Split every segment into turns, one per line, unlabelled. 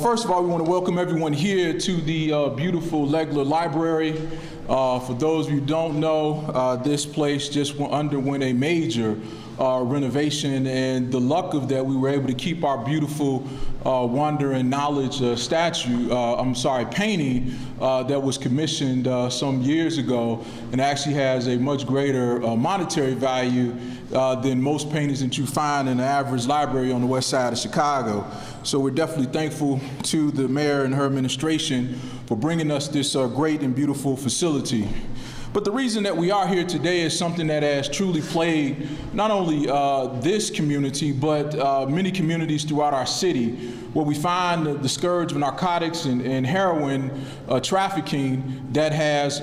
First of all, we want to welcome everyone here to the beautiful Legler Library. For those of you who don't know, this place just underwent a major renovation, and the luck of that, we were able to keep our beautiful Wonder and Knowledge painting that was commissioned some years ago, and actually has a much greater monetary value than most paintings that you find in the average library on the west side of Chicago. So we're definitely thankful to the mayor and her administration for bringing us this great and beautiful facility. But the reason that we are here today is something that has truly plagued not only this community, but many communities throughout our city, where we find the scourge of narcotics and heroin trafficking that has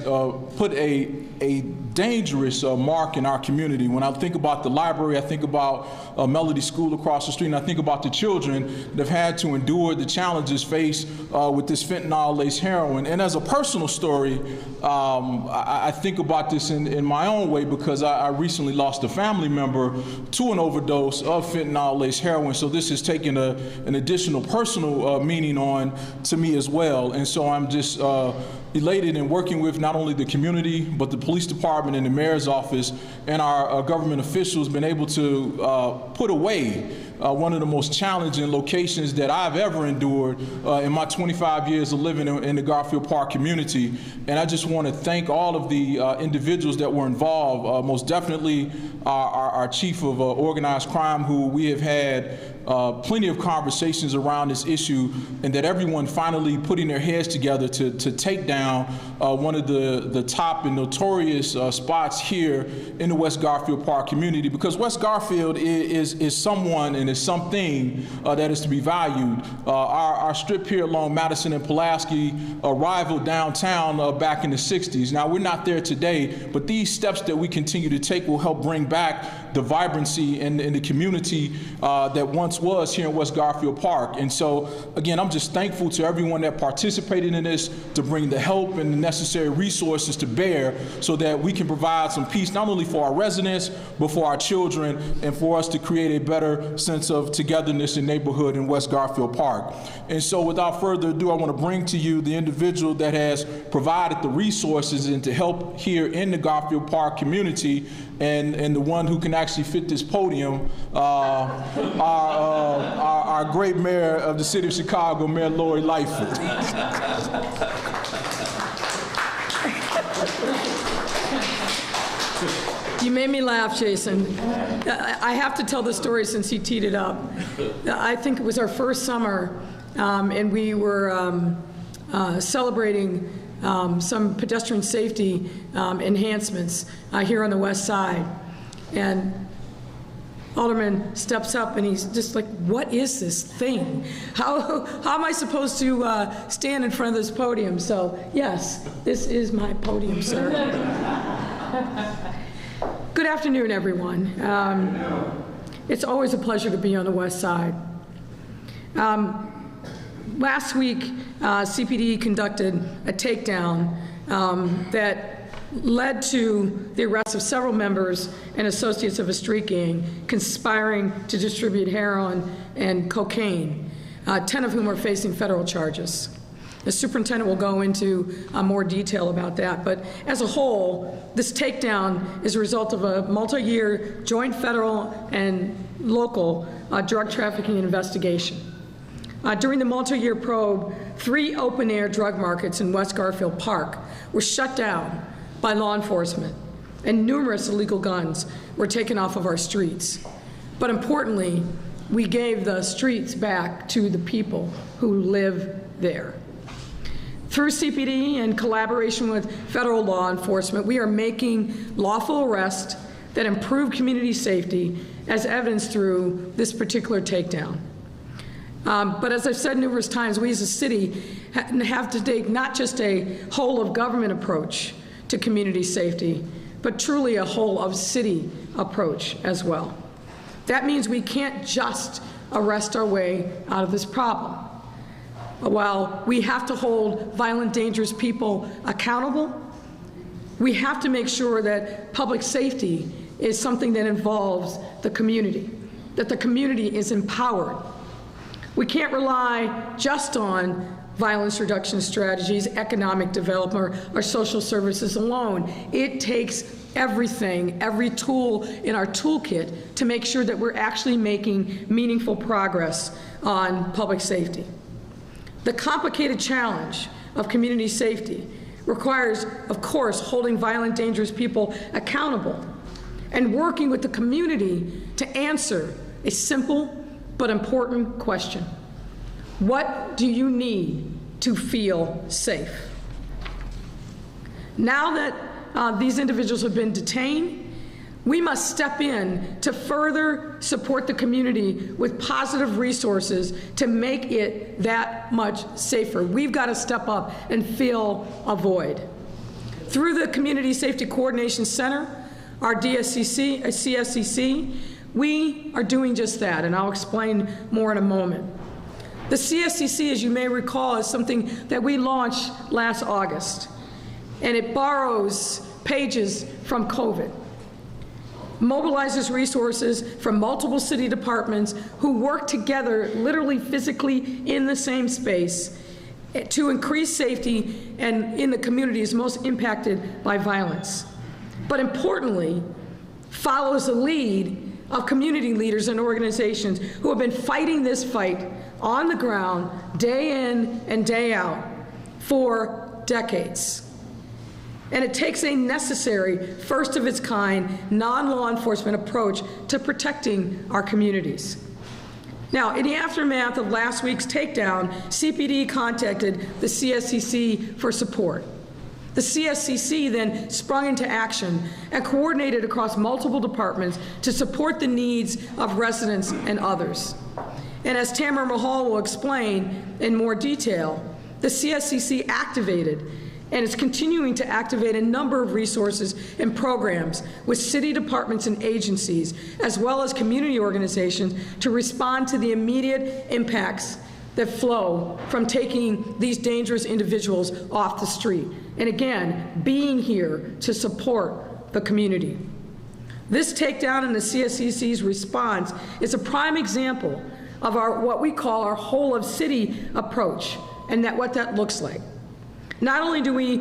put a dangerous mark in our community. When I think about the library, I think about Melody School across the street, and I think about the children that have had to endure the challenges faced with this fentanyl-laced heroin. And as a personal story, I think about this in my own way, because I recently lost a family member to an overdose of fentanyl-laced heroin. So this has taken an additional personal meaning on to me as well. And so I'm just elated in working with not only the community, but the police department and the mayor's office and our government officials, been able to put away one of the most challenging locations that I've ever endured in my 25 years of living in the Garfield Park community. And I just want to thank all of the individuals that were involved, most definitely our chief of organized crime, who we have had plenty of conversations around this issue, and that everyone finally putting their heads together to take down one of the top and notorious spots here in the West Garfield Park community, because West Garfield is someone and is something that is to be valued. Our strip here along Madison and Pulaski rivaled downtown back in the 60s. Now, we're not there today, but these steps that we continue to take will help bring back the vibrancy in the community that once was here in West Garfield Park. And so, again, I'm just thankful to everyone that participated in this to bring the help and the necessary resources to bear so that we can provide some peace, not only for our residents, but for our children, and for us to create a better sense of togetherness and neighborhood in West Garfield Park. And so, without further ado, I want to bring to you the individual that has provided the resources and to help here in the Garfield Park community, and the one who can actually fit this podium, our great mayor of the city of Chicago, Mayor Lori Lightfoot.
You made me laugh, Jason. I have to tell the story since he teed it up. I think it was our first summer, and we were celebrating some pedestrian safety enhancements here on the west side. And Alderman steps up and he's just like, what is this thing? How am I supposed to stand in front of this podium? So yes, this is my podium, sir. Good afternoon, everyone. It's always a pleasure to be on the west side. Last week, CPD conducted a takedown that led to the arrest of several members and associates of a street gang conspiring to distribute heroin and cocaine, 10 of whom are facing federal charges. The superintendent will go into more detail about that, but as a whole, this takedown is a result of a multi-year joint federal and local drug trafficking investigation. During the multi-year probe, 3 open-air drug markets in West Garfield Park were shut down by law enforcement, and numerous illegal guns were taken off of our streets. But importantly, we gave the streets back to the people who live there. Through CPD and collaboration with federal law enforcement, we are making lawful arrests that improve community safety, as evidenced through this particular takedown. But as I've said numerous times, we as a city have to take not just a whole of government approach to community safety, but truly a whole of city approach as well. That means we can't just arrest our way out of this problem. While we have to hold violent, dangerous people accountable, we have to make sure that public safety is something that involves the community, that the community is empowered. We can't rely just on violence reduction strategies, economic development, or social services alone. It takes everything, every tool in our toolkit to make sure that we're actually making meaningful progress on public safety. The complicated challenge of community safety requires, of course, holding violent, dangerous people accountable and working with the community to answer a simple but important question. What do you need to feel safe? Now that these individuals have been detained, we must step in to further support the community with positive resources to make it that much safer. We've got to step up and fill a void. Through the Community Safety Coordination Center, our CSCC, we are doing just that, and I'll explain more in a moment. The CSCC, as you may recall, is something that we launched last August, and it borrows pages from COVID, mobilizes resources from multiple city departments who work together, literally physically in the same space, to increase safety and in the communities most impacted by violence. But importantly, follows the lead of community leaders and organizations who have been fighting this fight on the ground day in and day out for decades. And it takes a necessary, first of its kind, non-law enforcement approach to protecting our communities. Now, in the aftermath of last week's takedown, CPD contacted the CSCC for support. The CSCC then sprung into action and coordinated across multiple departments to support the needs of residents and others. And as Tamara Mahal will explain in more detail, the CSCC activated and is continuing to activate a number of resources and programs with city departments and agencies, as well as community organizations, to respond to the immediate impacts that flow from taking these dangerous individuals off the street. And again, being here to support the community. This takedown and the CSCC's response is a prime example of what we call our whole of city approach, and what that looks like. Not only do we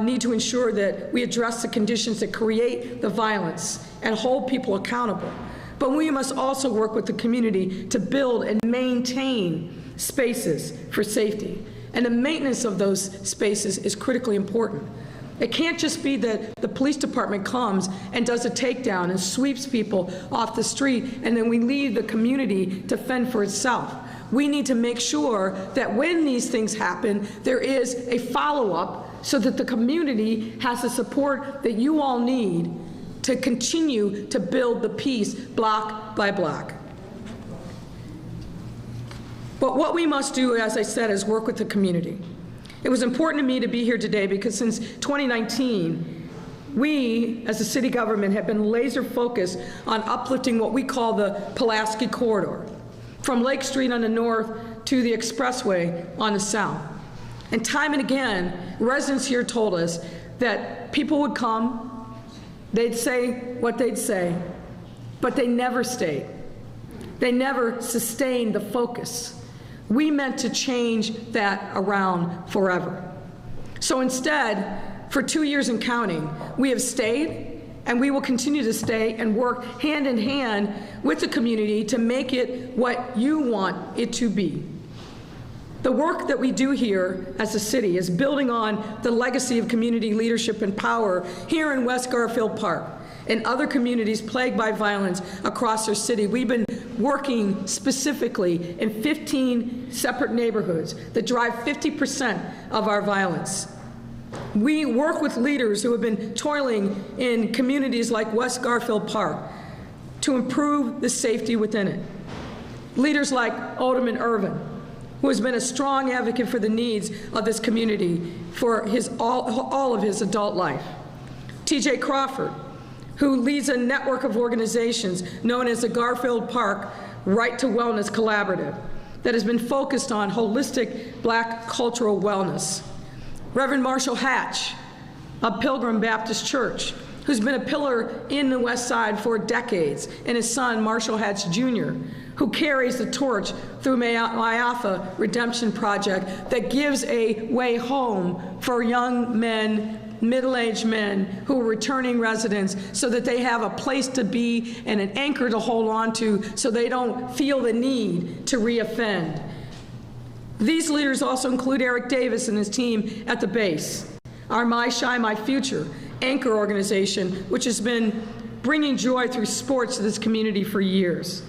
need to ensure that we address the conditions that create the violence and hold people accountable, but we must also work with the community to build and maintain spaces for safety. And the maintenance of those spaces is critically important. It can't just be that the police department comes and does a takedown and sweeps people off the street, and then we leave the community to fend for itself. We need to make sure that when these things happen, there is a follow-up so that the community has the support that you all need to continue to build the peace block by block. But what we must do, as I said, is work with the community. It was important to me to be here today because since 2019, we, as a city government, have been laser focused on uplifting what we call the Pulaski Corridor, from Lake Street on the north to the expressway on the south. And time and again, residents here told us that people would come, they'd say what they'd say, but they never stayed. They never sustained the focus. We meant to change that around forever. So instead, for 2 years and counting, we have stayed, and we will continue to stay and work hand in hand with the community to make it what you want it to be. The work that we do here as a city is building on the legacy of community leadership and power here in West Garfield Park and other communities plagued by violence across our city. We've been working specifically in 15 separate neighborhoods that drive 50% of our violence. We work with leaders who have been toiling in communities like West Garfield Park to improve the safety within it. Leaders like Alderman Irvin, who has been a strong advocate for the needs of this community for all of his adult life. T.J. Crawford, who leads a network of organizations known as the Garfield Park Right to Wellness Collaborative that has been focused on holistic Black cultural wellness. Reverend Marshall Hatch of Pilgrim Baptist Church, who's been a pillar in the West Side for decades, and his son, Marshall Hatch Jr., who carries the torch through Alpha Redemption Project that gives a way home for young men, middle-aged men who are returning residents so that they have a place to be and an anchor to hold on to so they don't feel the need to reoffend. These leaders also include Eric Davis and his team at the base, our My Shy, My Future anchor organization, which has been bringing joy through sports to this community for years.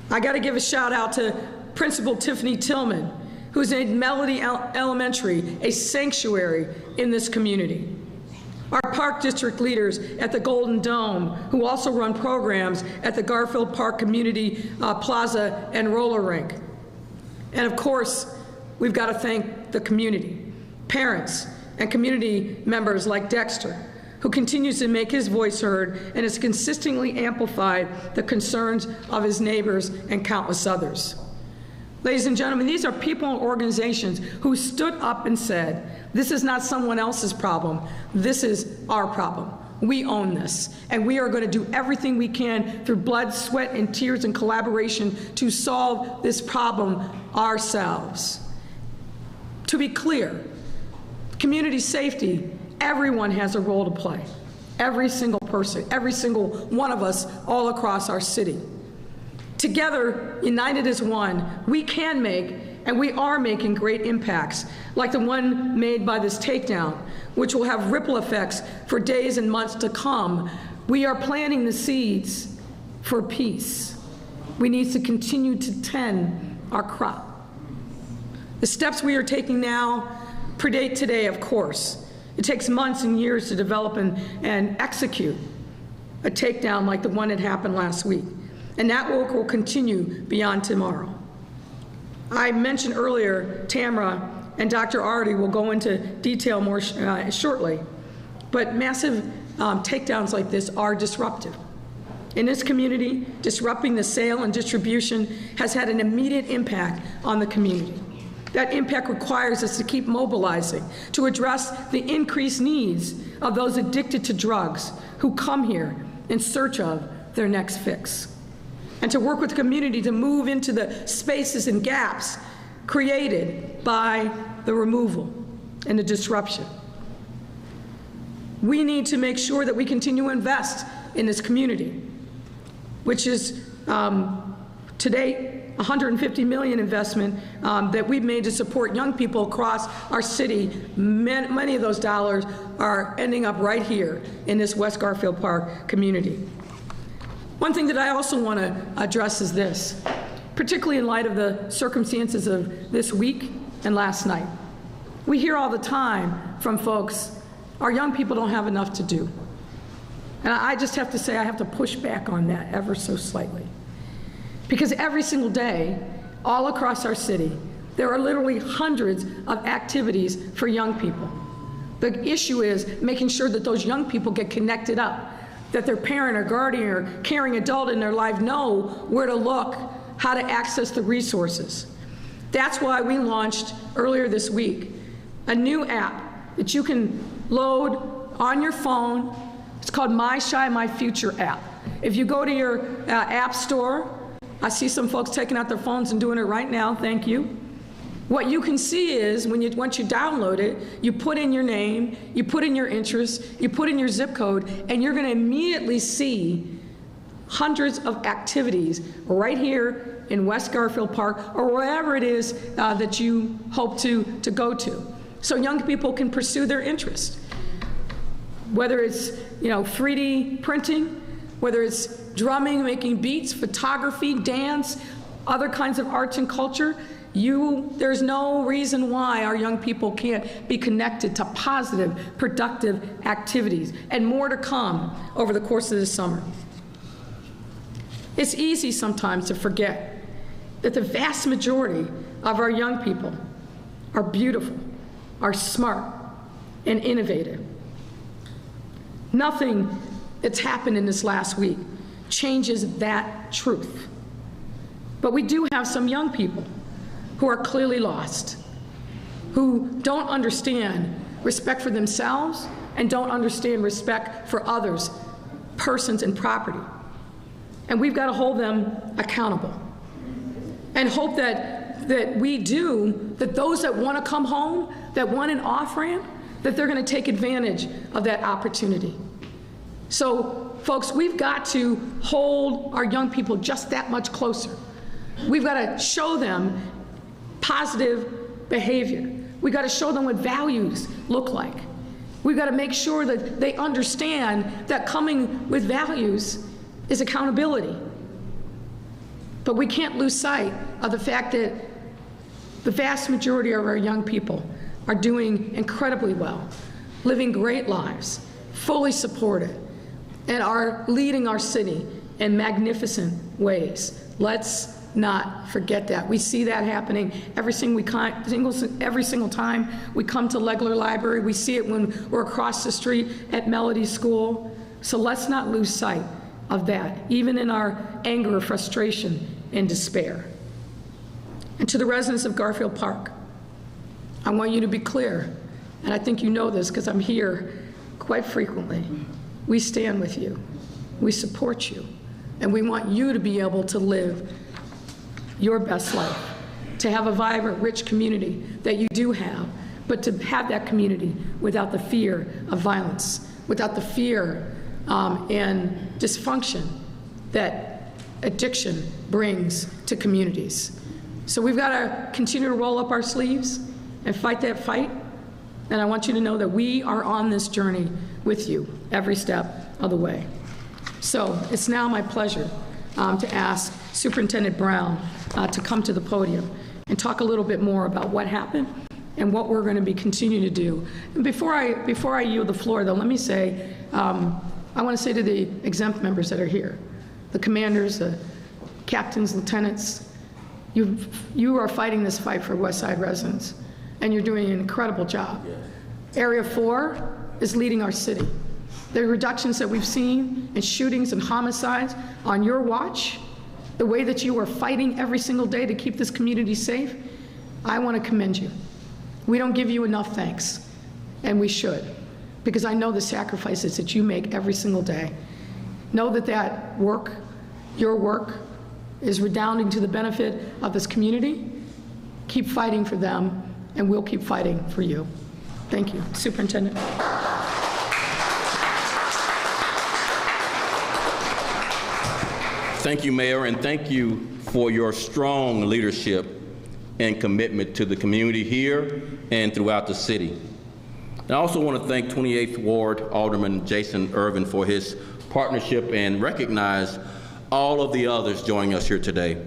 I got to give a shout out to Principal Tiffany Tillman, who's made Melody Elementary a sanctuary in this community. Our Park District leaders at the Golden Dome, who also run programs at the Garfield Park Community Plaza and Roller Rink. And of course, we've got to thank the community, parents, and community members like Dexter, who continues to make his voice heard and has consistently amplified the concerns of his neighbors and countless others. Ladies and gentlemen, these are people and organizations who stood up and said, this is not someone else's problem, this is our problem. We own this, and we are going to do everything we can through blood, sweat, and tears and collaboration to solve this problem ourselves. To be clear, community safety, everyone has a role to play. Every single person, every single one of us all across our city. Together, united as one, we can make, and we are making great impacts, like the one made by this takedown, which will have ripple effects for days and months to come. We are planting the seeds for peace. We need to continue to tend our crop. The steps we are taking now predate today, of course. It takes months and years to develop and execute a takedown like the one that happened last week. And that work will continue beyond tomorrow. I mentioned earlier, Tamara and Dr. Artie will go into detail more shortly, but massive takedowns like this are disruptive. In this community, disrupting the sale and distribution has had an immediate impact on the community. That impact requires us to keep mobilizing to address the increased needs of those addicted to drugs who come here in search of their next fix, and to work with the community to move into the spaces and gaps created by the removal and the disruption. We need to make sure that we continue to invest in this community, which is today $150 million investment that we've made to support young people across our city. Many of those dollars are ending up right here in this West Garfield Park community. One thing that I also want to address is this, particularly in light of the circumstances of this week and last night. We hear all the time from folks, our young people don't have enough to do. And I just have to say I have to push back on that ever so slightly. Because every single day, all across our city, there are literally hundreds of activities for young people. The issue is making sure that those young people get connected up, that their parent or guardian or caring adult in their life know where to look, how to access the resources. That's why we launched earlier this week a new app that you can load on your phone. It's called My Shy, My Future app. If you go to your app store, I see some folks taking out their phones and doing it right now, thank you. What you can see is once you download it, you put in your name, you put in your interests, you put in your zip code, and you're going to immediately see hundreds of activities right here in West Garfield Park or wherever it is that you hope to go to. So young people can pursue their interest. Whether it's 3D printing, whether it's drumming, making beats, photography, dance, other kinds of arts and culture, there's no reason why our young people can't be connected to positive, productive activities, and more to come over the course of this summer. It's easy sometimes to forget that the vast majority of our young people are beautiful, are smart, and innovative. Nothing that's happened in this last week changes that truth. But we do have some young people who are clearly lost, who don't understand respect for themselves and don't understand respect for others, persons, and property. And we've got to hold them accountable. and hope that those that want to come home, that want an off-ramp, that they're going to take advantage of that opportunity. So, folks, we've got to hold our young people just that much closer. We've got to show them positive behavior. We've got to show them what values look like. We've got to make sure that they understand that coming with values is accountability. But we can't lose sight of the fact that the vast majority of our young people are doing incredibly well, living great lives, fully supported, and are leading our city in magnificent ways. Let's not forget that. We see that happening every single time we come to Legler Library. We see it when we're across the street at Melody School. So let's not lose sight of that, even in our anger, frustration, and despair. And to the residents of Garfield Park, I want you to be clear, and I think you know this because I'm here quite frequently. We stand with you. We support you. And we want you to be able to live your best life, to have a vibrant, rich community that you do have, but to have that community without the fear of violence, without the fear and dysfunction that addiction brings to communities. So we've got to continue to roll up our sleeves and fight that fight. And I want you to know that we are on this journey with you every step of the way. So it's now my pleasure to ask Superintendent Brown to come to the podium and talk a little bit more about what happened and what we're going to be continuing to do. And before I yield the floor, though, let me say, I want to say to the exempt members that are here, the commanders, the captains, lieutenants, you are fighting this fight for West Side residents, and you're doing an incredible job. Area 4 is leading our city. The reductions that we've seen in shootings and homicides on your watch, the way that you are fighting every single day to keep this community safe, I want to commend you. We don't give you enough thanks, and we should, because I know the sacrifices that you make every single day. Know that that work, your work, is redounding to the benefit of this community. Keep fighting for them, and we'll keep fighting for you. Thank you. Superintendent.
Thank you, Mayor, and thank you for your strong leadership and commitment to the community here and throughout the city. And I also want to thank 28th Ward Alderman Jason Irvin for his partnership and recognize all of the others joining us here today.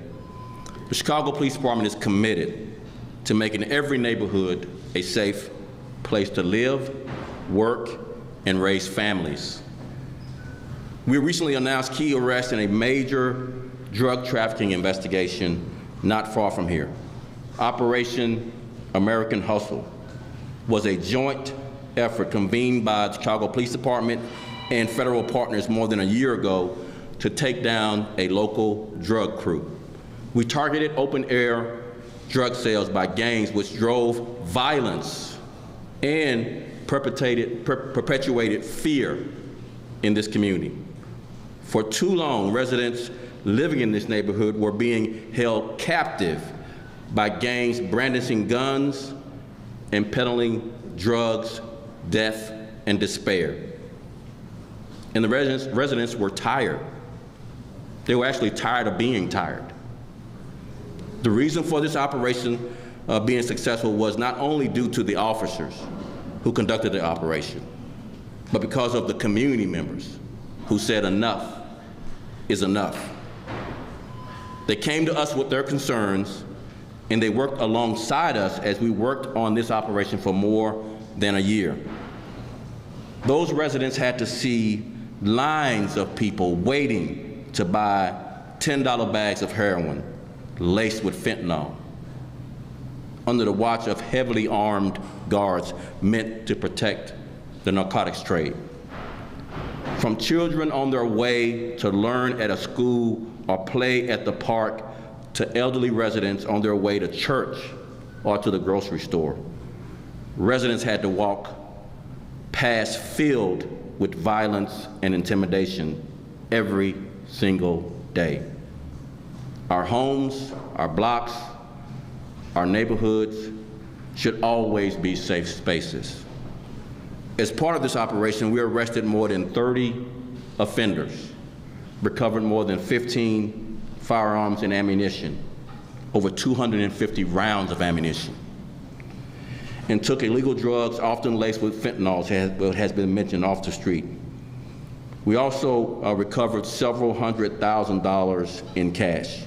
The Chicago Police Department is committed to making every neighborhood a safe place to live, work, and raise families. We recently announced key arrests in a major drug trafficking investigation not far from here. Operation American Hustle was a joint effort convened by the Chicago Police Department and federal partners more than a year ago to take down a local drug crew. We targeted open-air drug sales by gangs which drove violence and perpetuated fear in this community. For too long, residents living in this neighborhood were being held captive by gangs brandishing guns and peddling drugs, death, and despair. And the residents were tired. They were actually tired of being tired. The reason for this operation being successful was not only due to the officers who conducted the operation, but because of the community members who said enough is enough. They came to us with their concerns, and they worked alongside us as we worked on this operation for more than a year. Those residents had to see lines of people waiting to buy $10 bags of heroin laced with fentanyl under the watch of heavily armed guards meant to protect the narcotics trade. From children on their way to learn at a school or play at the park to elderly residents on their way to church or to the grocery store, residents had to walk past filled with violence and intimidation every single day. Our homes, our blocks, our neighborhoods should always be safe spaces. As part of this operation, we arrested more than 30 offenders, recovered more than 15 firearms and ammunition, over 250 rounds of ammunition, and took illegal drugs, often laced with fentanyl, as has been mentioned, off the street. We also recovered several $100,000 in cash.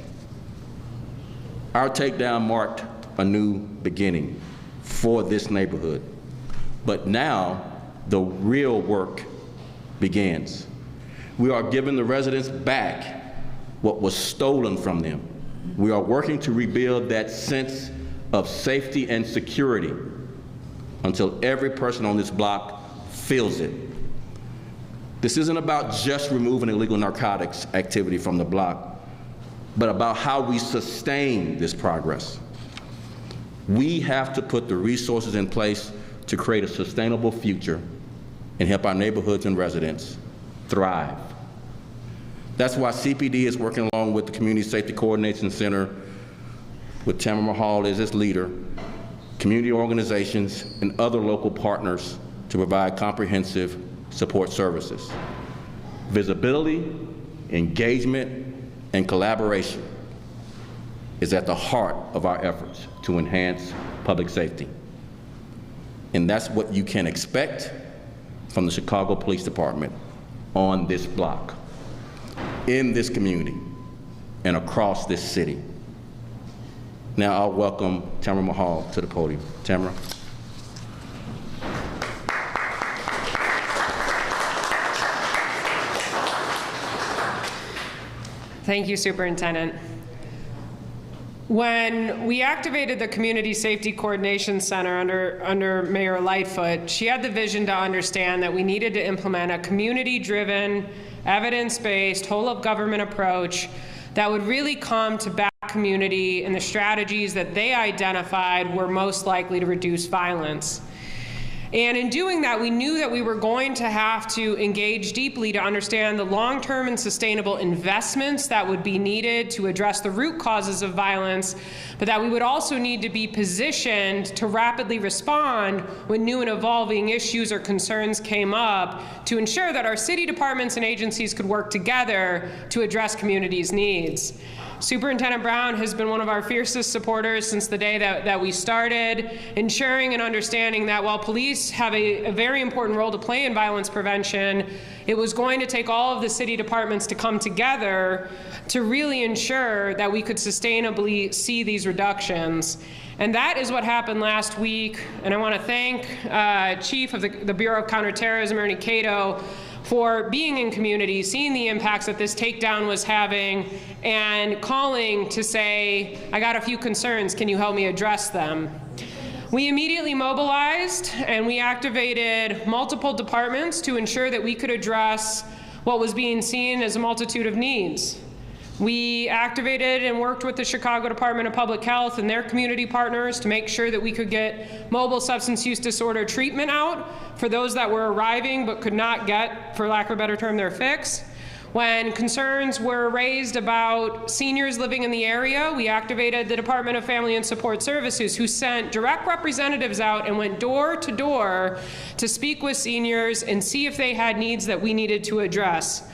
Our takedown marked a new beginning for this neighborhood. But now, the real work begins. We are giving the residents back what was stolen from them. We are working to rebuild that sense of safety and security until every person on this block feels it. This isn't about just removing illegal narcotics activity from the block, but about how we sustain this progress. We have to put the resources in place to create a sustainable future and help our neighborhoods and residents thrive. That's why CPD is working along with the Community Safety Coordination Center, with Tamara Mahal as its leader, community organizations, and other local partners to provide comprehensive support services. Visibility, engagement, and collaboration is at the heart of our efforts to enhance public safety. And that's what you can expect from the Chicago Police Department on this block, in this community, and across this city. Now I'll welcome Tamara Mahal to the podium. Tamara.
Thank you, Superintendent. When we activated the Community Safety Coordination Center under Mayor Lightfoot, she had the vision to understand that we needed to implement a community-driven, evidence-based, whole-of-government approach that would really come to back community and the strategies that they identified were most likely to reduce violence. And in doing that, we knew that we were going to have to engage deeply to understand the long-term and sustainable investments that would be needed to address the root causes of violence, but that we would also need to be positioned to rapidly respond when new and evolving issues or concerns came up to ensure that our city departments and agencies could work together to address communities' needs. Superintendent Brown has been one of our fiercest supporters since the day that we started, ensuring and understanding that while police have a very important role to play in violence prevention, it was going to take all of the city departments to come together to really ensure that we could sustainably see these reductions. And that is what happened last week. And I want to thank Chief of the Bureau of Counterterrorism, Ernie Cato, for being in community, seeing the impacts that this takedown was having, and calling to say, I got a few concerns, can you help me address them? We immediately mobilized and we activated multiple departments to ensure that we could address what was being seen as a multitude of needs. We activated and worked with the Chicago Department of Public Health and their community partners to make sure that we could get mobile substance use disorder treatment out for those that were arriving but could not get, for lack of a better term, their fix. When concerns were raised about seniors living in the area, we activated the Department of Family and Support Services, who sent direct representatives out and went door to door to speak with seniors and see if they had needs that we needed to address.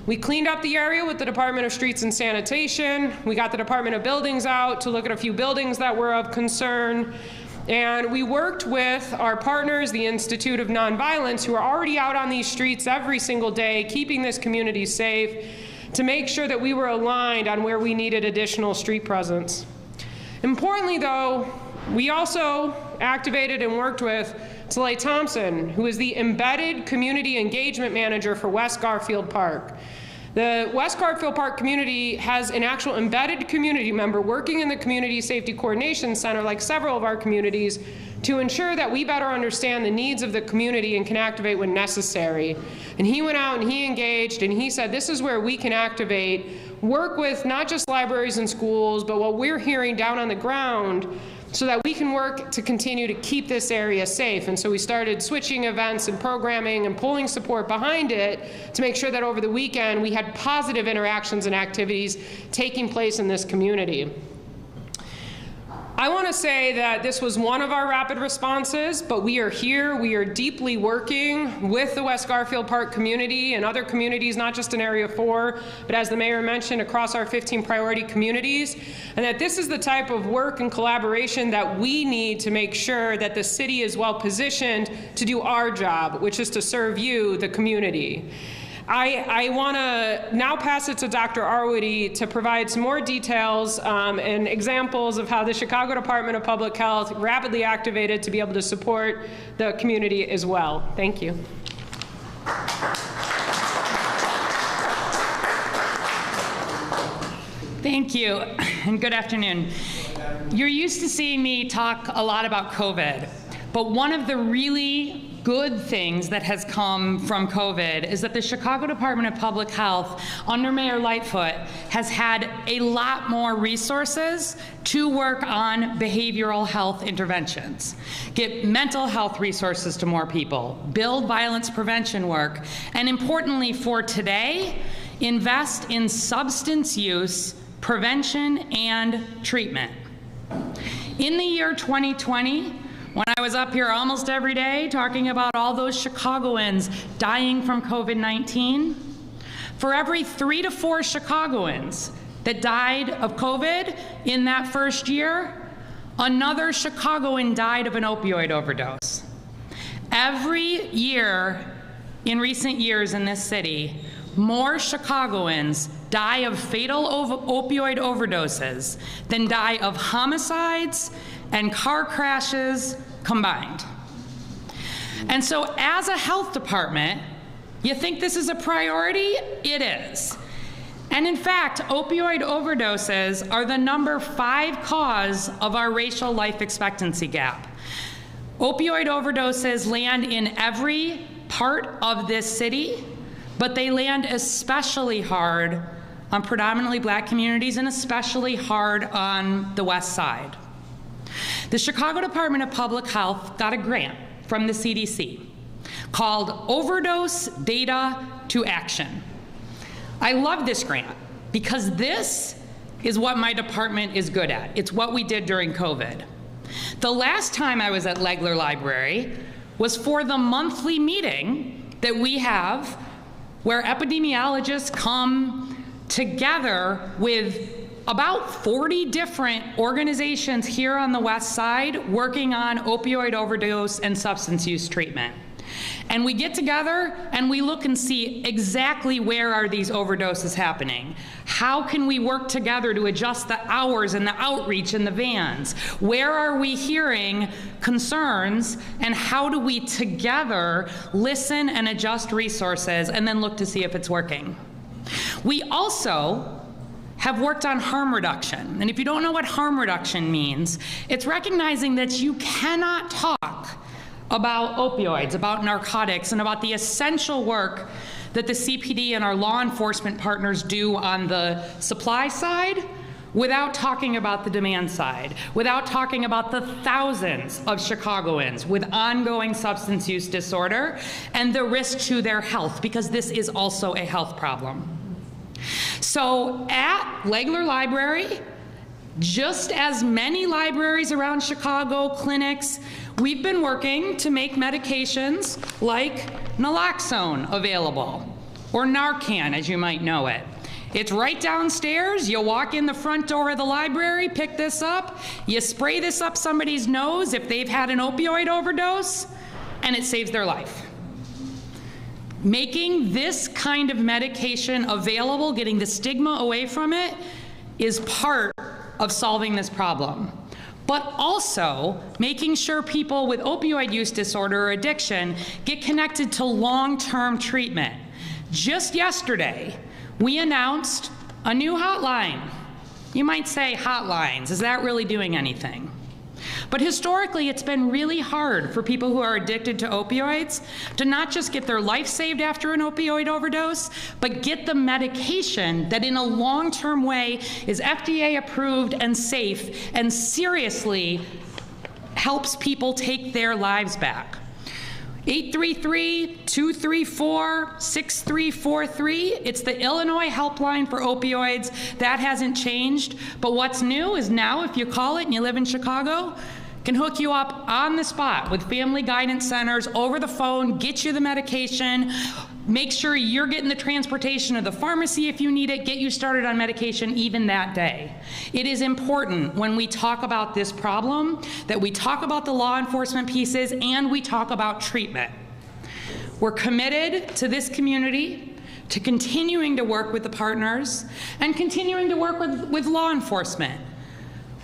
We cleaned up the area with the Department of Streets and Sanitation. We got the Department of Buildings out to look at a few buildings that were of concern. And we worked with our partners, the Institute of Nonviolence, who are already out on these streets every single day, keeping this community safe, to make sure that we were aligned on where we needed additional street presence. Importantly, though, we also activated and worked with Talay Thompson, who is the embedded community engagement manager for West Garfield Park. The West Garfield Park community has an actual embedded community member working in the Community Safety Coordination Center, like several of our communities, to ensure that we better understand the needs of the community and can activate when necessary. And he went out and he engaged and he said, this is where we can activate, work with not just libraries and schools, but what we're hearing down on the ground so that we can work to continue to keep this area safe. And so we started switching events and programming and pulling support behind it to make sure that over the weekend we had positive interactions and activities taking place in this community. I want to say that this was one of our rapid responses, but we are here. We are deeply working with the West Garfield Park community and other communities, not just in Area 4, but as the mayor mentioned, across our 15 priority communities, and that this is the type of work and collaboration that we need to make sure that the city is well positioned to do our job, which is to serve you, the community. I want to now pass it to Dr. Arwoody to provide some more details and examples of how the Chicago Department of Public Health rapidly activated to be able to support the community as well. Thank you.
Thank you, and good afternoon. You're used to seeing me talk a lot about COVID, but one of the really good things that has come from COVID is that the Chicago Department of Public Health, under Mayor Lightfoot, has had a lot more resources to work on behavioral health interventions, get mental health resources to more people, build violence prevention work, and importantly for today, invest in substance use prevention and treatment. In the year 2020, when I was up here almost every day talking about all those Chicagoans dying from COVID-19, for every 3 to 4 Chicagoans that died of COVID in that first year, another Chicagoan died of an opioid overdose. Every year in recent years in this city, more Chicagoans die of fatal opioid overdoses than die of homicides and car crashes combined. And so as a health department, you think this is a priority? It is. And in fact, opioid overdoses are the number 5 cause of our racial life expectancy gap. Opioid overdoses land in every part of this city, but they land especially hard on predominantly black communities and especially hard on the West Side. The Chicago Department of Public Health got a grant from the CDC called Overdose Data to Action. I love this grant because this is what my department is good at. It's what we did during COVID. The last time I was at Legler Library was for the monthly meeting that we have where epidemiologists come together with about 40 different organizations here on the West Side working on opioid overdose and substance use treatment. And we get together and we look and see exactly where are these overdoses happening. How can we work together to adjust the hours and the outreach and the vans? Where are we hearing concerns and how do we together listen and adjust resources and then look to see if it's working? We also have worked on harm reduction. And if you don't know what harm reduction means, it's recognizing that you cannot talk about opioids, about narcotics, and about the essential work that the CPD and our law enforcement partners do on the supply side without talking about the demand side, without talking about the thousands of Chicagoans with ongoing substance use disorder and the risk to their health, because this is also a health problem. So at Legler Library, just as many libraries around Chicago, clinics, we've been working to make medications like Naloxone available, or Narcan as you might know it. It's right downstairs. You walk in the front door of the library, pick this up, you spray this up somebody's nose if they've had an opioid overdose, and it saves their life. Making this kind of medication available, getting the stigma away from it, is part of solving this problem. But also making sure people with opioid use disorder or addiction get connected to long-term treatment. Just yesterday, we announced a new hotline. You might say, hotlines, is that really doing anything? But historically, it's been really hard for people who are addicted to opioids to not just get their life saved after an opioid overdose, but get the medication that in a long-term way is FDA approved and safe and seriously helps people take their lives back. 833-234-6343. It's the Illinois helpline for opioids. That hasn't changed. But what's new is now if you call it and you live in Chicago, can hook you up on the spot with family guidance centers over the phone, get you the medication, make sure you're getting the transportation to the pharmacy if you need it, get you started on medication even that day. It is important when we talk about this problem that we talk about the law enforcement pieces and we talk about treatment. We're committed to this community, to continuing to work with the partners and continuing to work with law enforcement.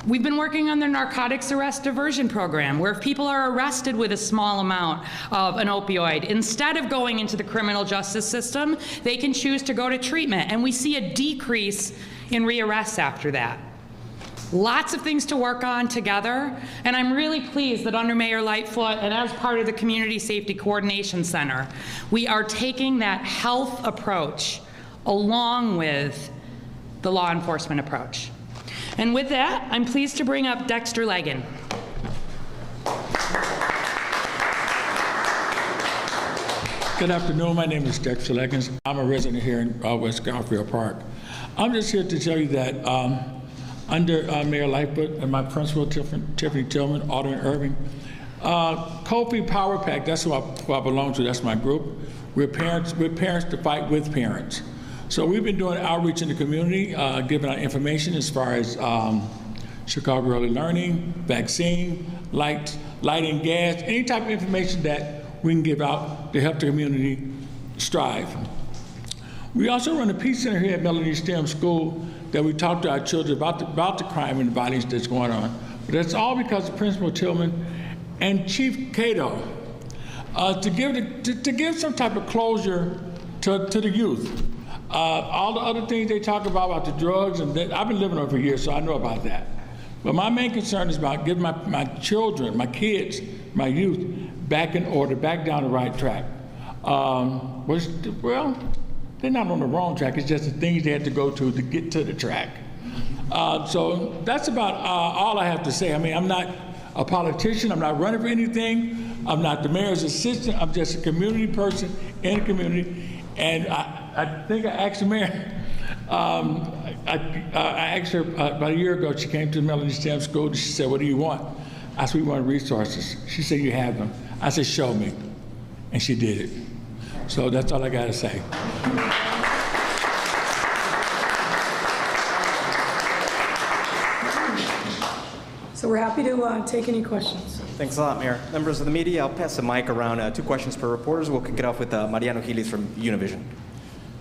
We've been working on the narcotics arrest diversion program, where if people are arrested with a small amount of an opioid, instead of going into the criminal justice system, they can choose to go to treatment. And we see a decrease in rearrests after that. Lots of things to work on together, and I'm really pleased that under Mayor Lightfoot and as part of the Community Safety Coordination Center, we are taking that health approach along with the law enforcement approach. And with that, I'm pleased to bring up Dexter Leggin.
Good afternoon. My name is Dexter Leggins. I'm a resident here in West Garfield Park. I'm just here to tell you that under Mayor Lightfoot and my principal, Tiffany Tillman, Alderman Irving, Curfew Power Pack, that's who I belong to, that's my group. We're parents to fight with parents. So we've been doing outreach in the community, giving out information as far as Chicago Early Learning, vaccine, light and gas, any type of information that we can give out to help the community strive. We also run a peace center here at Melanie STEM School that we talk to our children about the crime and the violence that's going on. But that's all because of Principal Tillman and Chief Cato to give some type of closure to the youth. All the other things they talk about the drugs, and I've been living over for years, so I know about that. But my main concern is about getting my children, my kids, my youth back in order, back down the right track. Well, they're not on the wrong track. It's just the things they had to go to get to the track. So that's about all I have to say. I mean, I'm not a politician. I'm not running for anything. I'm not the mayor's assistant. I'm just a community person in the community. And I think I asked the mayor, I asked her about a year ago, she came to the Melanie STEM School, and she said, what do you want? I said, we want resources. She said, you have them. I said, show me. And she did it. So that's all I got to say.
So we're happy to take any questions.
Thanks a lot, Mayor. Members of the media, I'll pass the mic around. 2 questions per reporters. We'll kick it off with Mariano Giles from Univision.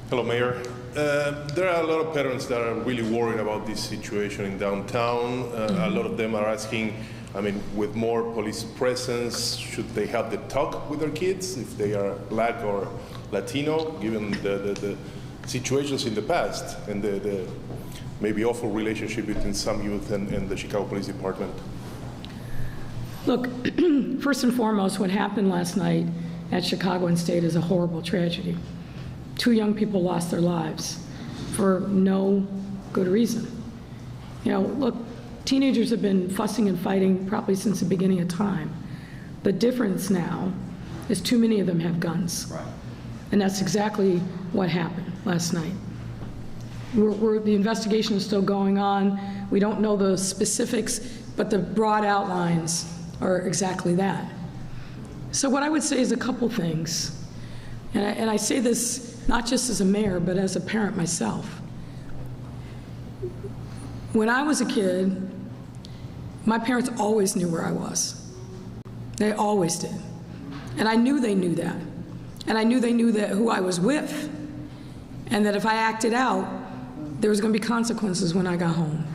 Hello, Mayor. There are a lot of parents that are really worried about this situation in downtown. A lot of them are asking, I mean, with more police presence, should they have the talk with their kids if they are Black or Latino, given the situations in the past and the maybe awful relationship between some youth and the Chicago Police Department?
Look, first and foremost, what happened last night at Chicago and State is a horrible tragedy. 2 young people lost their lives for no good reason. You know, look, teenagers have been fussing and fighting probably since the beginning of time. The difference now is too many of them have guns. Right. And that's exactly what happened last night. The investigation is still going on. We don't know the specifics, but the broad outlines are exactly that. So what I would say is a couple things. And I say this not just as a mayor, but as a parent myself. When I was a kid, my parents always knew where I was. They always did. And I knew they knew that. And I knew they knew that who I was with, and that if I acted out, there was going to be consequences when I got home.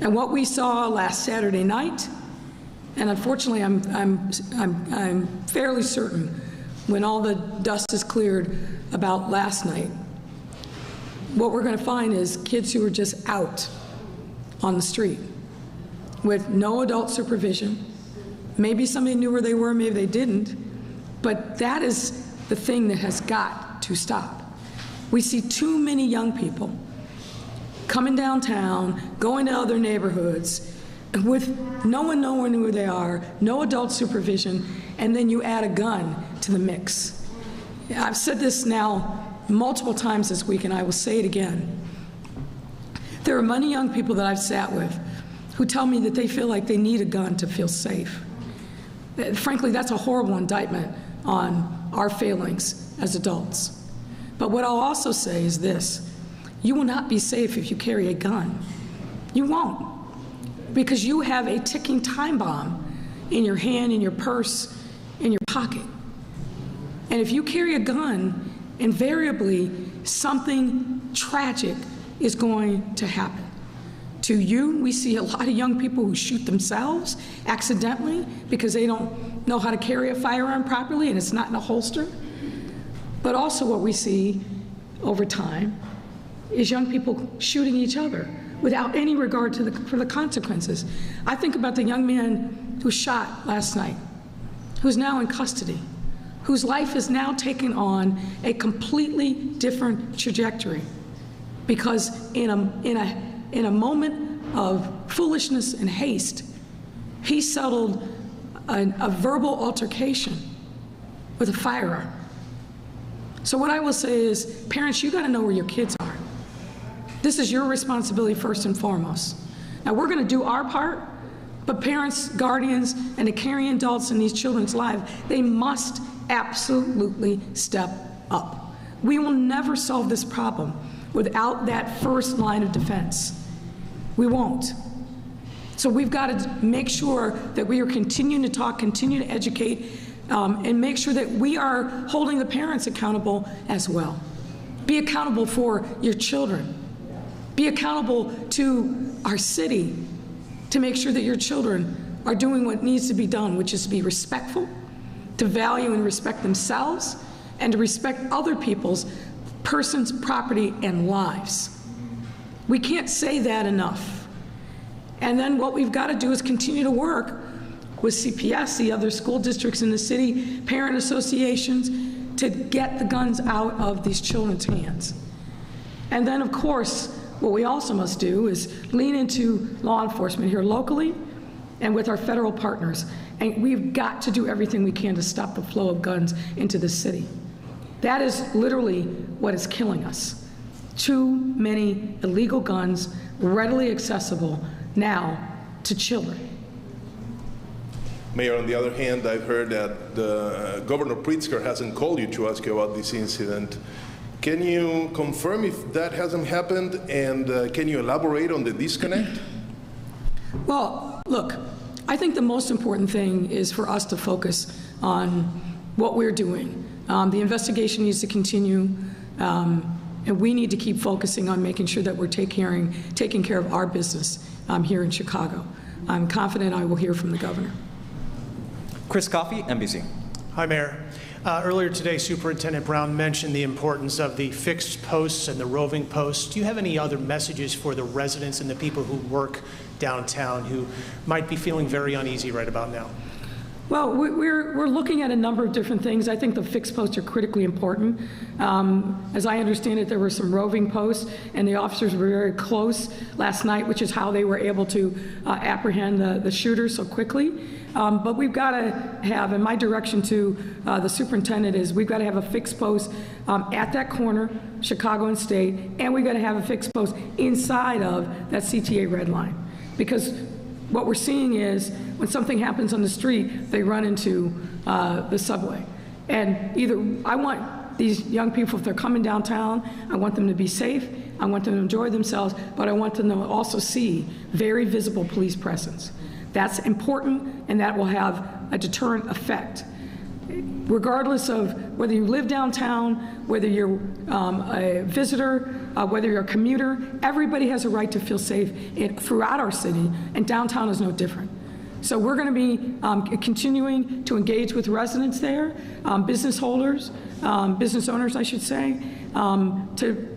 And what we saw last Saturday night, and unfortunately I'm fairly certain when all the dust is cleared about last night, what we're going to find is kids who are just out on the street with no adult supervision. Maybe somebody knew where they were, maybe they didn't, but that is the thing that has got to stop. We see too many young people coming downtown, going to other neighborhoods, with no one knowing who they are, no adult supervision, and then you add a gun to the mix. I've said this now multiple times this week, and I will say it again. There are many young people that I've sat with who tell me that they feel like they need a gun to feel safe. Frankly, that's a horrible indictment on our failings as adults. But what I'll also say is this: you will not be safe if you carry a gun. You won't, because you have a ticking time bomb in your hand, in your purse, in your pocket. And if you carry a gun, invariably something tragic is going to happen. To you, we see a lot of young people who shoot themselves accidentally because they don't know how to carry a firearm properly and it's not in a holster. But also what we see over time is young people shooting each other without any regard for the consequences. I think about the young man who shot last night, who's now in custody, whose life is now taking on a completely different trajectory because in a moment of foolishness and haste, he settled a verbal altercation with a firearm. So what I will say is, parents, you gotta know where your kids are. This is your responsibility first and foremost. Now we're gonna do our part, but parents, guardians, and the caring adults in these children's lives, they must absolutely step up. We will never solve this problem without that first line of defense. We won't. So we've got to make sure that we are continuing to talk, continue to educate, and make sure that we are holding the parents accountable as well. Be accountable for your children. Be accountable to our city to make sure that your children are doing what needs to be done, which is to be respectful, to value and respect themselves, and to respect other people's persons, property, and lives. We can't say that enough. And then what we've got to do is continue to work with CPS, the other school districts in the city, parent associations, to get the guns out of these children's hands. And then, of course, what we also must do is lean into law enforcement here locally and with our federal partners. And we've got to do everything we can to stop the flow of guns into the city. That is literally what is killing us. Too many illegal guns readily accessible now to children.
Mayor, on the other hand, I've heard that Governor Pritzker hasn't called you to ask you about this incident. Can you confirm if that hasn't happened, and can you elaborate on the disconnect?
Well, look, I think the most important thing is for us to focus on what we're doing. The investigation needs to continue, and we need to keep focusing on making sure that we're taking care of our business here in Chicago. I'm confident I will hear from the governor.
Chris Coffey, NBC.
Hi, Mayor. Earlier today, Superintendent Brown mentioned the importance of the fixed posts and the roving posts. Do you have any other messages for the residents and the people who work downtown who might be feeling very uneasy right about now?
Well, we're looking at a number of different things. I think the fixed posts are critically important. As I understand it, there were some roving posts, and the officers were very close last night, which is how they were able to apprehend the shooter so quickly. But we've got to have, and my direction to the superintendent is, we've got to have a fixed post at that corner, Chicago and State, and we've got to have a fixed post inside of that CTA red line. Because what we're seeing is, when something happens on the street, they run into the subway. And either, I want these young people, if they're coming downtown, I want them to be safe, I want them to enjoy themselves, but I want them to also see very visible police presence. That's important, and that will have a deterrent effect. Regardless of whether you live downtown, whether you're a visitor, whether you're a commuter, everybody has a right to feel safe throughout our city, and downtown is no different. So we're going to be continuing to engage with residents there, business owners, I should say, to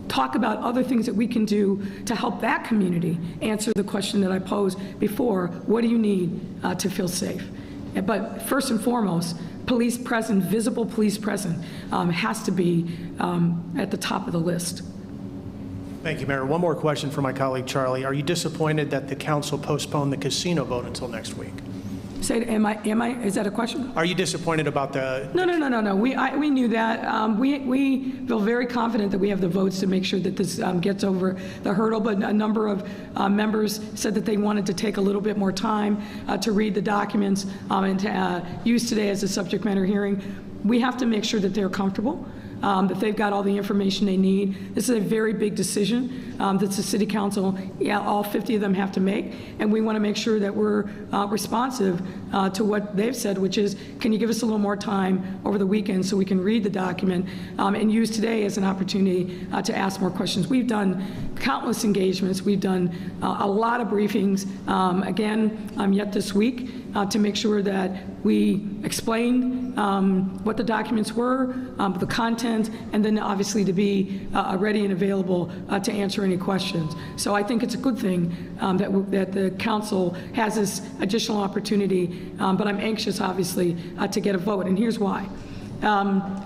talk about other things that we can do to help that community answer the question that I posed before: what do you need to feel safe? But first and foremost, police presence, visible police presence, has to be at the top of the list.
Thank you, Mayor. One more question for my colleague, Charlie. Are you disappointed that the council postponed the casino vote until next week?
Say, is that a question?
Are you disappointed about the?
No. We knew that. We feel very confident that we have the votes to make sure that this gets over the hurdle, but a number of members said that they wanted to take a little bit more time to read the documents and to use today as a subject matter hearing. We have to make sure that they're comfortable, that they've got all the information they need. This is a very big decision that the City Council, all 50 of them have to make, and we want to make sure that we're responsive to what they've said, which is, can you give us a little more time over the weekend so we can read the document and use today as an opportunity to ask more questions. We've done countless engagements. We've done a lot of briefings, again, yet this week, to make sure that we explain what the documents were, the content, and then obviously to be ready and available to answer any questions. So I think it's a good thing that the council has this additional opportunity, but I'm anxious, obviously, to get a vote, and here's why.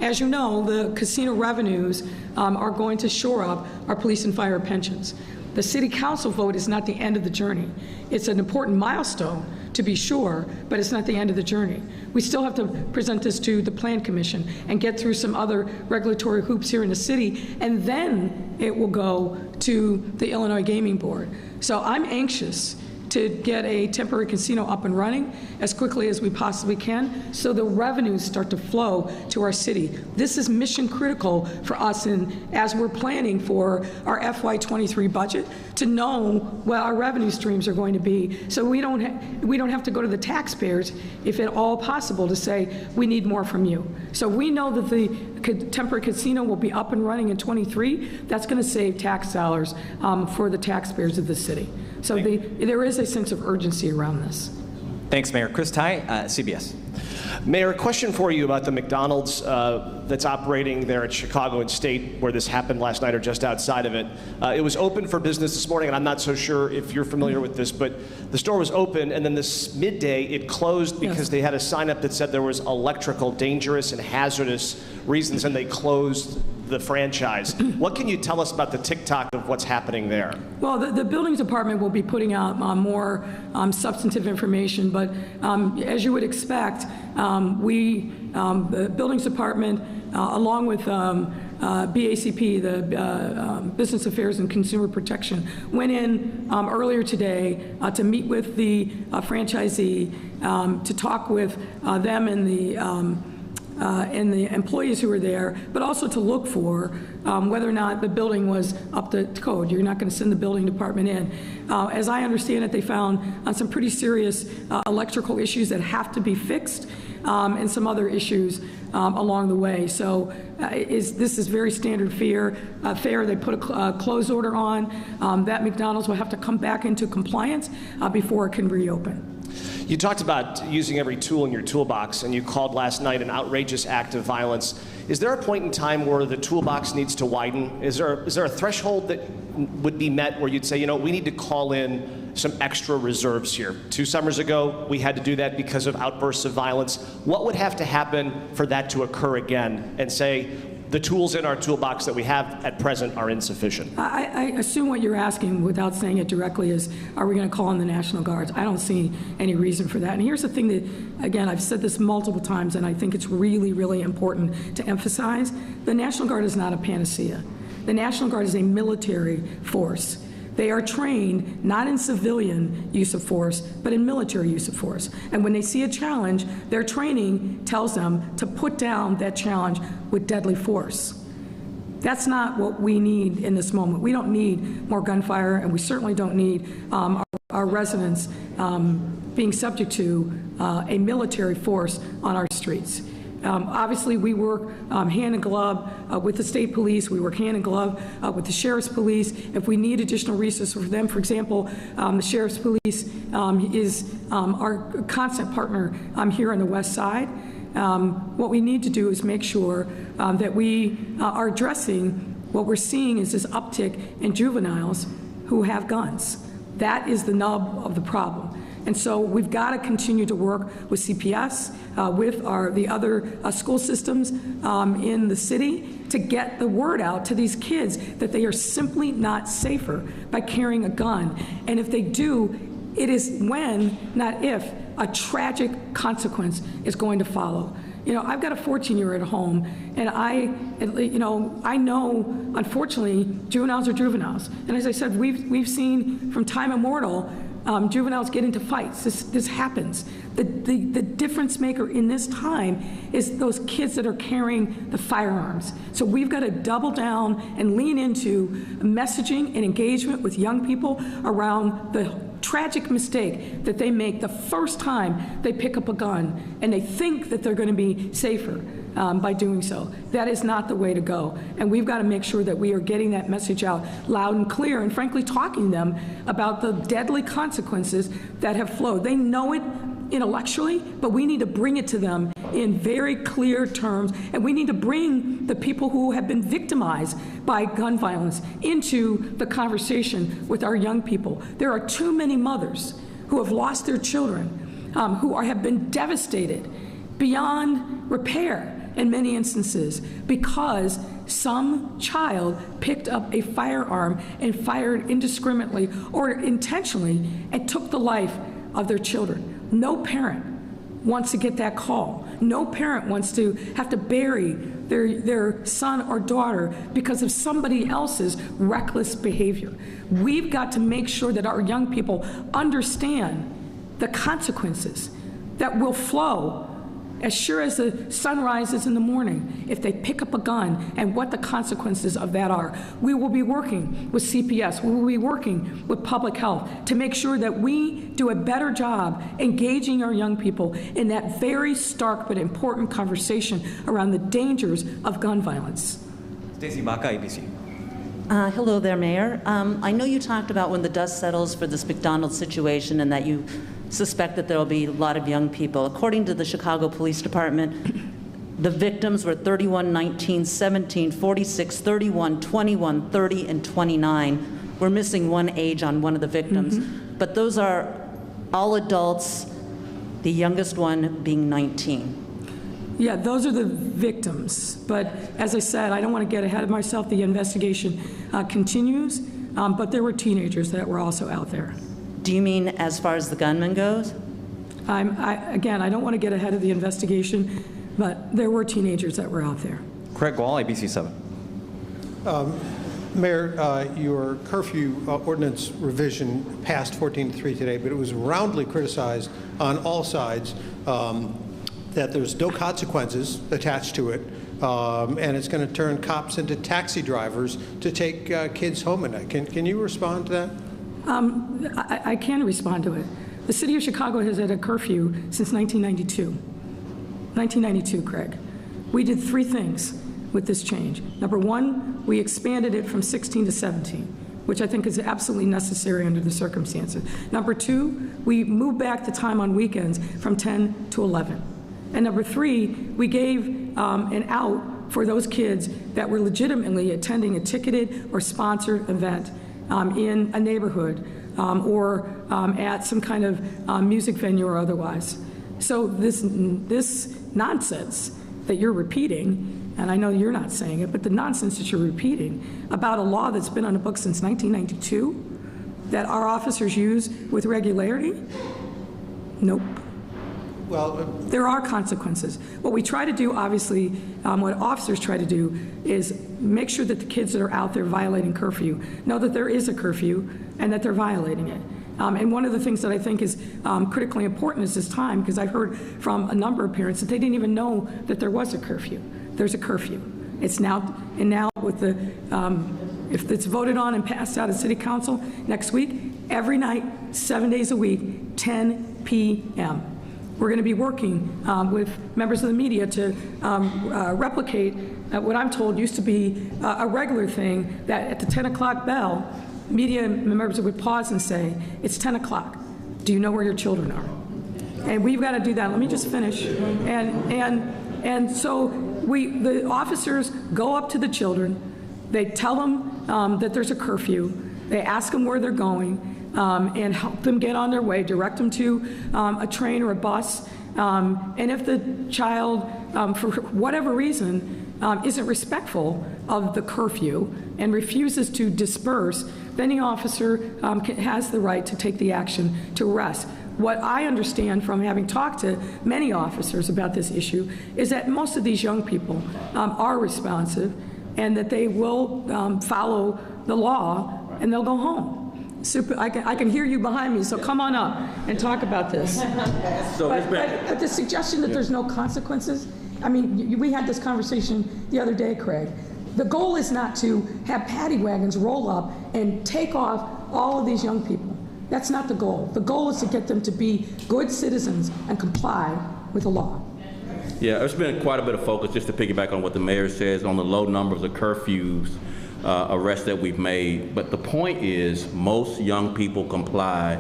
As you know, the casino revenues are going to shore up our police and fire pensions. The City Council vote is not the end of the journey. It's an important milestone, to be sure, but it's not the end of the journey. We still have to present this to the Plan Commission and get through some other regulatory hoops here in the city, and then it will go to the Illinois Gaming Board. So I'm anxious to get a temporary casino up and running as quickly as we possibly can so the revenues start to flow to our city. This is mission critical for us, and as we're planning for our FY23 budget, to know what our revenue streams are going to be, so we don't have to go to the taxpayers, if at all possible, to say we need more from you. So we know that the temporary casino will be up and running in 23. That's going to save tax dollars for the taxpayers of the city. So there is a sense of urgency around this.
Thanks, Mayor. Chris Ty, CBS. Mayor, a question for you about the McDonald's that's operating there at Chicago and State, where this happened last night or just outside of it. It was open for business this morning, and I'm not so sure if you're familiar with this, but the store was open, and then this midday it closed because they had a sign up that said there was electrical, dangerous, and hazardous reasons, and they closed the franchise. What can you tell us about the TikTok of what's happening there?
Well, the buildings department will be putting out more substantive information, but as you would expect, the buildings department, along with BACP, the Business Affairs and Consumer Protection, went in earlier today to meet with the franchisee, to talk with them and the employees who were there, but also to look for whether or not the building was up to code. You're not going to send the building department in. As I understand it, they found some pretty serious electrical issues that have to be fixed, and some other issues along the way. So this is very standard fare. They put a close order on. That McDonald's will have to come back into compliance before it can reopen.
You talked about using every tool in your toolbox, and you called last night an outrageous act of violence. Is there a point in time where the toolbox needs to widen? Is there a threshold that would be met where you'd say, you know, we need to call in some extra reserves here? 2 summers ago, we had to do that because of outbursts of violence. What would have to happen for that to occur again and say, the tools in our toolbox that we have at present are insufficient?
I assume what you're asking, without saying it directly, is are we going to call in the National Guards? I don't see any reason for that. And here's the thing that, again, I've said this multiple times, and I think it's really, really important to emphasize. The National Guard is not a panacea. The National Guard is a military force. They are trained not in civilian use of force, but in military use of force. And when they see a challenge, their training tells them to put down that challenge with deadly force. That's not what we need in this moment. We don't need more gunfire, and we certainly don't need our residents being subject to a military force on our streets. Obviously, we work hand in glove with the state police. We work hand in glove with the sheriff's police. If we need additional resources for them, for example, the sheriff's police is our constant partner here on the west side. What we need to do is make sure that we are addressing what we're seeing is this uptick in juveniles who have guns. That is the nub of the problem. And so we've got to continue to work with CPS, with the other school systems in the city to get the word out to these kids that they are simply not safer by carrying a gun. And if they do, it is when, not if, a tragic consequence is going to follow. You know, I've got a 14-year-old at home, and I know, unfortunately, juveniles are juveniles. And as I said, we've seen from time immemorial juveniles get into fights. This happens. The difference maker in this time is those kids that are carrying the firearms. So we've got to double down and lean into messaging and engagement with young people around the tragic mistake that they make the first time they pick up a gun and they think that they're going to be safer by doing so. That is not the way to go. And we've got to make sure that we are getting that message out loud and clear and frankly talking to them about the deadly consequences that have flowed. They know it intellectually, but we need to bring it to them in very clear terms, and we need to bring the people who have been victimized by gun violence into the conversation with our young people. There are too many mothers who have lost their children, who have been devastated beyond repair in many instances because some child picked up a firearm and fired indiscriminately or intentionally and took the life of their children. No parent wants to get that call. No parent wants to have to bury their son or daughter because of somebody else's reckless behavior. We've got to make sure that our young people understand the consequences that will flow as sure as the sun rises in the morning if they pick up a gun and what the consequences of that are. We will be working with CPS, we will be working with public health to make sure that we do a better job engaging our young people in that very stark but important conversation around the dangers of gun violence.
Stacey Baca, ABC.
Hello there, Mayor. I know you talked about when the dust settles for this McDonald's situation and that you suspect that there will be a lot of young people. According to the Chicago Police Department, the victims were 31, 19, 17, 46, 31, 21, 30, and 29. We're missing one age on one of the victims. But those are all adults, the youngest one being 19.
Yeah, those are the victims. But as I said, I don't want to get ahead of myself. The investigation continues, but there were teenagers that were also out there.
Do you mean as far as the gunman goes?
Again, I don't want to get ahead of the investigation, but there were teenagers that were out there.
Craig Wall, ABC 7.
Mayor, your curfew ordinance revision passed 14-3 today, but it was roundly criticized on all sides that there's no consequences attached to it, and it's going to turn cops into taxi drivers to take kids home at night. Can you respond to that?
I can respond to it. The city of Chicago has had a curfew since 1992. 1992, Craig. We did three things with this change. Number one, we expanded it from 16 to 17, which I think is absolutely necessary under the circumstances. Number two, we moved back the time on weekends from 10 to 11. And number three, we gave an out for those kids that were legitimately attending a ticketed or sponsored event in a neighborhood or at some kind of music venue or otherwise. So this nonsense that you're repeating, and I know you're not saying it, but the nonsense that you're repeating about a law that's been on the books since 1992 that our officers use with regularity, nope. Well, there are consequences. What we try to do, obviously, what officers try to do is make sure that the kids that are out there violating curfew know that there is a curfew and that they're violating it. And one of the things that I think is critically important is this time, because I've heard from a number of parents that they didn't even know that there was a curfew. There's a curfew. It's now, and now with the, if it's voted on and passed out at City Council next week, every night, 7 days a week, 10 p.m. We're going to be working with members of the media to replicate what I'm told used to be a regular thing, that at the 10 o'clock bell, media members would pause and say, it's 10 o'clock. Do you know where your children are? And we've got to do that. Let me just finish. And so the officers go up to the children. They tell them that there's a curfew. They ask them where they're going. and help them get on their way, direct them to a train or a bus. And if the child, for whatever reason, isn't respectful of the curfew and refuses to disperse, then the officer has the right to take the action to arrest. What I understand from having talked to many officers about this issue is that most of these young people are responsive and that they will follow the law and they'll go home. I can hear you behind me, so come on up and talk about this. But the suggestion that there's no consequences, I mean, we had this conversation the other day, Craig. The goal is not to have paddy wagons roll up and take off all of these young people. That's not the goal. The goal is to get them to be good citizens and comply with the law.
Yeah, there's been quite a bit of focus, just to piggyback on what the mayor says, on the low numbers of curfews, arrests that we've made. But the point is, most young people comply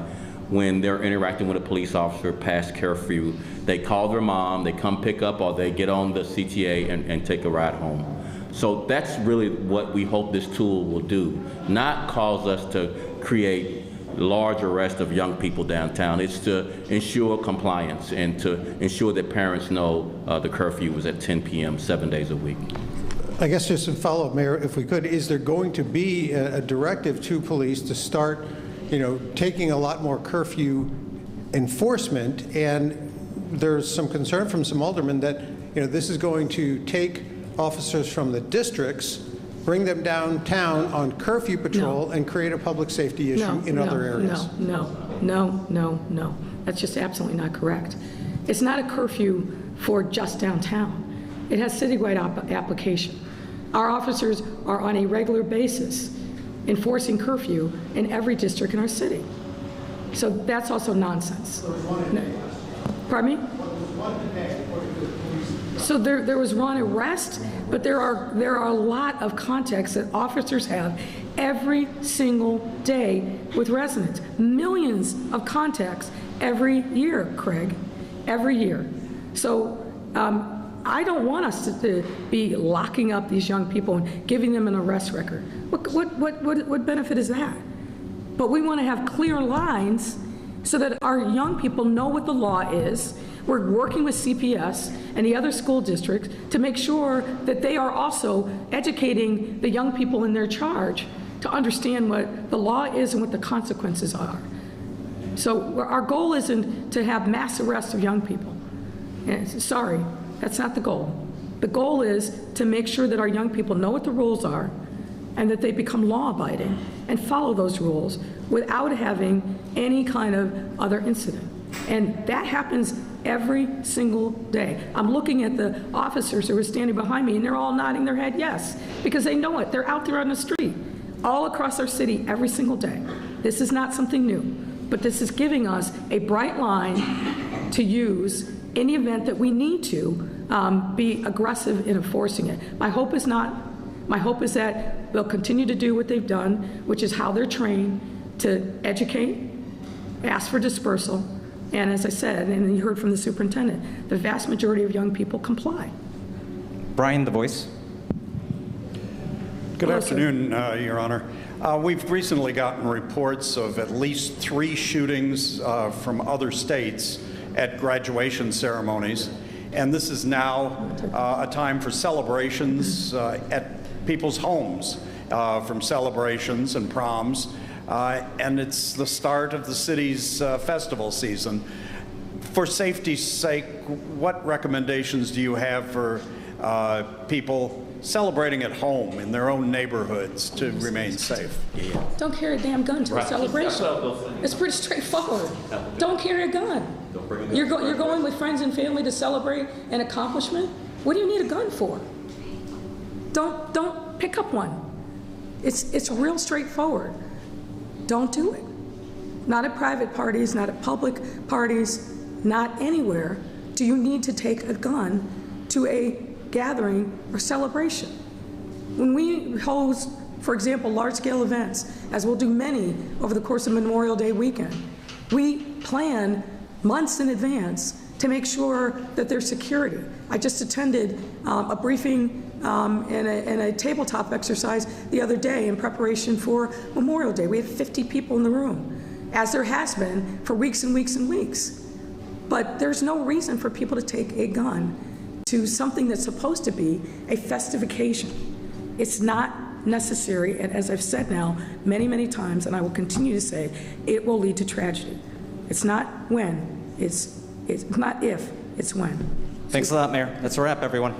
when they're interacting with a police officer past curfew. They call their mom, they come pick up, or they get on the CTA and take a ride home. So that's really what we hope this tool will do, not cause us to create large arrest of young people downtown. It's to ensure compliance and to ensure that parents know the curfew was at 10 p.m. 7 days a week.
I guess just a follow-up, Mayor, if we could, is there going to be a directive to police to start, taking a lot more curfew enforcement? And there's some concern from some aldermen that, this is going to take officers from the districts, bring them downtown on curfew patrol, and create a public safety issue in other areas.
No. That's just absolutely not correct. It's not a curfew for just downtown. It has citywide application. Our officers are on a regular basis enforcing curfew in every district in our city. So that's also nonsense. Pardon me? So there was one arrest, but there are a lot of contacts that officers have every single day with residents. Millions of contacts every year, Craig, every year. So I don't want us to be locking up these young people and giving them an arrest record. What benefit is that? But we want to have clear lines so that our young people know what the law is. We're working with CPS and the other school districts to make sure that they are also educating the young people in their charge to understand what the law is and what the consequences are. So our goal isn't to have mass arrests of young people. And sorry, that's not the goal. The goal is to make sure that our young people know what the rules are and that they become law-abiding and follow those rules without having any kind of other incident. And that happens every single day. I'm looking at the officers who are standing behind me, and they're all nodding their head yes, because they know it. They're out there on the street all across our city every single day. This is not something new, but this is giving us a bright line to use in the event that we need to be aggressive in enforcing it. My hope is that they'll continue to do what they've done, which is how they're trained to educate, ask for dispersal, and as I said, and you heard from the superintendent, the vast majority of young people comply.
Brian, The Voice.
Good afternoon, Your Honor. We've recently gotten reports of at least 3 shootings from other states at graduation ceremonies, and this is now a time for celebrations at people's homes, from celebrations and proms, and it's the start of the city's festival season. For safety's sake, what recommendations do you have for people celebrating at home in their own neighborhoods to remain safe?
Don't carry a damn gun to a celebration. It's pretty straightforward. Don't carry a gun. You're going with friends and family to celebrate an accomplishment? What do you need a gun for? Don't pick up one. It's real straightforward. Don't do it. Not at private parties, not at public parties, not anywhere do you need to take a gun to a gathering or celebration. When we host, for example, large-scale events, as we'll do many over the course of Memorial Day weekend, we plan months in advance to make sure that there's security. I just attended a briefing and a tabletop exercise the other day in preparation for Memorial Day. We had 50 people in the room. as there has been for weeks and weeks and weeks. But there's no reason for people to take a gun to something that's supposed to be a festive occasion. It's not necessary, and as I've said now many, many times, and I will continue to say, it will lead to tragedy. It's not when, it's not if, it's when.
Thanks a lot, Mayor. That's a wrap, everyone.